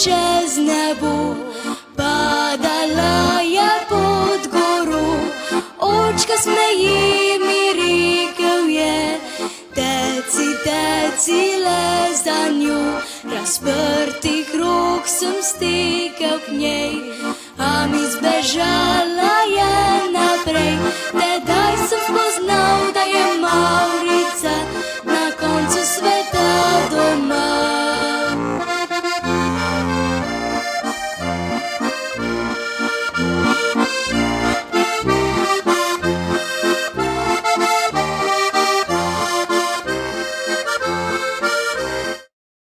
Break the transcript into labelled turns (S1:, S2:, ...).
S1: čez nebo, padala je pod goru, očka smeji mi rekel je, teci, teci le za njo, razprtih rok sem stekel k njej, a mi zbežal